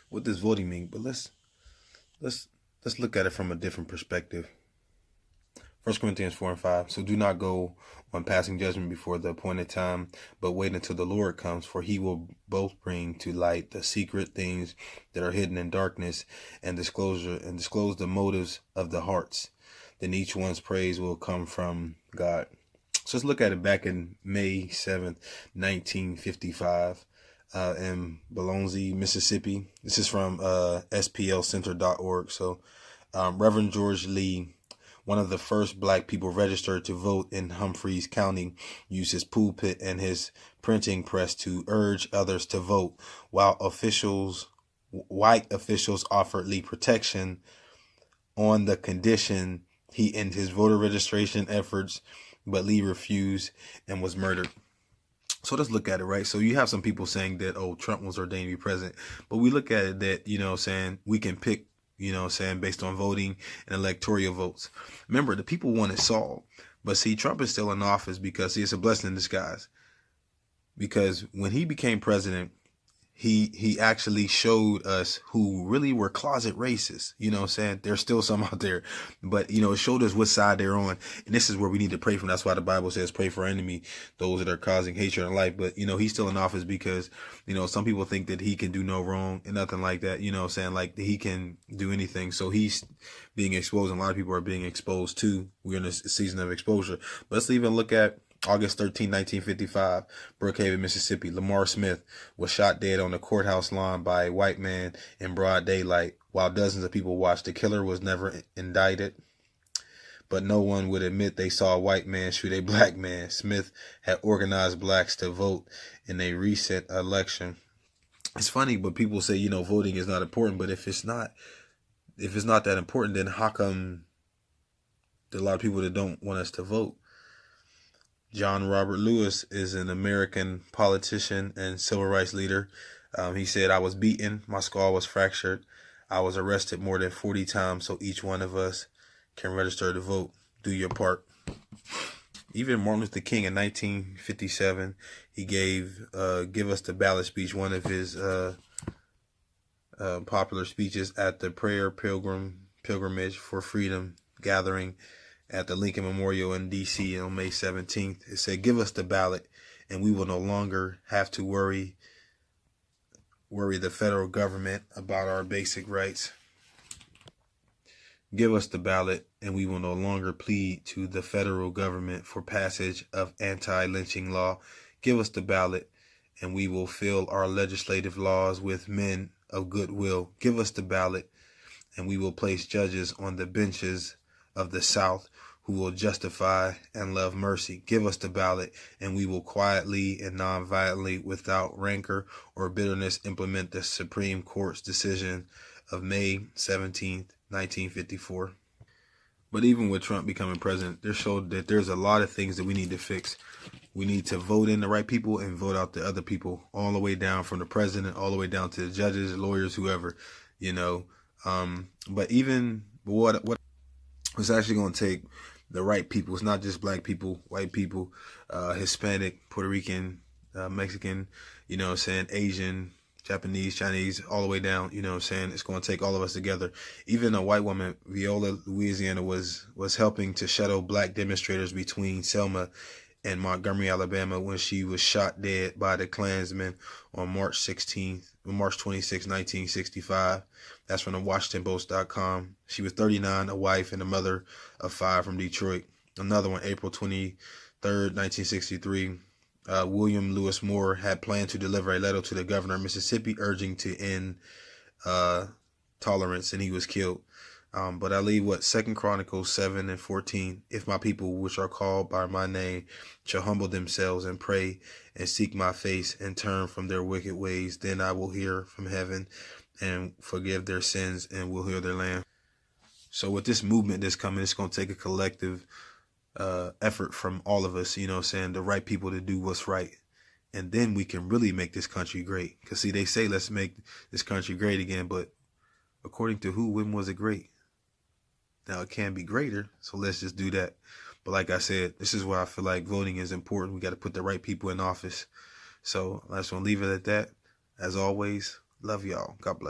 what does voting mean? But let's let's look at it from a different perspective. 1 Corinthians 4 and 5. So do not go on passing judgment before the appointed time, but wait until the Lord comes, for he will both bring to light the secret things that are hidden in darkness and disclose the motives of the hearts. Then each one's praise will come from God. So let's look at it back in May 7th, 1955, in Biloxi, Mississippi. This is from splcenter.org. So Reverend George Lee, one of the first black people registered to vote in Humphreys County, used his pulpit and his printing press to urge others to vote, while white officials offered Lee protection on the condition he end his voter registration efforts, but Lee refused and was murdered. So let's look at it, right? So you have some people saying that, oh, Trump was ordained to be president. But we look at it that, saying we can pick, saying based on voting and electoral votes. Remember, the people wanted Saul. But see, Trump is still in office because it's a blessing in disguise. Because when he became president, he actually showed us who really were closet racists. There's still some out there, but it showed us what side they're on. And this is where we need to pray from. That's why the Bible says pray for our enemy, those that are causing hatred in life. But he's still in office because some people think that he can do no wrong and nothing like that. Like he can do anything. So he's being exposed, and a lot of people are being exposed too. We're in a season of exposure. But let's even look at August 13, 1955, Brookhaven, Mississippi. Lamar Smith was shot dead on the courthouse lawn by a white man in broad daylight while dozens of people watched. The killer was never indicted, but no one would admit they saw a white man shoot a black man. Smith had organized blacks to vote in a recent election. It's funny, but people say, voting is not important. But if it's not that important, then how come there are a lot of people that don't want us to vote? John Robert Lewis is an American politician and civil rights leader. He said, I was beaten. My skull was fractured. I was arrested more than 40 times, so each one of us can register to vote. Do your part. Even Martin Luther King in 1957, he gave Give Us the Ballot speech, one of his popular speeches at the Pilgrimage for Freedom gathering at the Lincoln Memorial in D.C. on May 17th. It said, give us the ballot and we will no longer have to worry the federal government about our basic rights. Give us the ballot and we will no longer plead to the federal government for passage of anti-lynching law. Give us the ballot and we will fill our legislative laws with men of goodwill. Give us the ballot and we will place judges on the benches of the South who will justify and love mercy. Give us the ballot and we will quietly and non-violently, without rancor or bitterness, implement the Supreme Court's decision of May 17th, 1954. But even with Trump becoming president, there showed that there's a lot of things that we need to fix. We need to vote in the right people and vote out the other people, all the way down from the president, all the way down to the judges, lawyers, whoever, But even what it's actually going to take the right people. It's not just black people, white people, Hispanic, Puerto Rican, Mexican, Asian, Japanese, Chinese, all the way down, It's going to take all of us together. Even a white woman, Viola Louisiana, was helping to shadow black demonstrators between Selma and Montgomery, Alabama, when she was shot dead by the Klansmen on March 26, 1965. That's from the WashingtonPost.com. She was 39, a wife and a mother of 5 from Detroit. Another one, April 23rd, 1963. William Lewis Moore had planned to deliver a letter to the governor of Mississippi urging to end tolerance, and he was killed. But I leave 2 Chronicles 7 and 14. If my people, which are called by my name, shall humble themselves and pray and seek my face and turn from their wicked ways, then I will hear from heaven and forgive their sins and will heal their land. So with this movement that's coming, it's going to take a collective effort from all of us, the right people to do what's right. And then we can really make this country great. Because see, they say, let's make this country great again. But according to who, when was it great? Now it can be greater. So let's just do that. But like I said, this is why I feel like voting is important. We got to put the right people in office. So I just want to leave it at that. As always, Love y'all. God bless.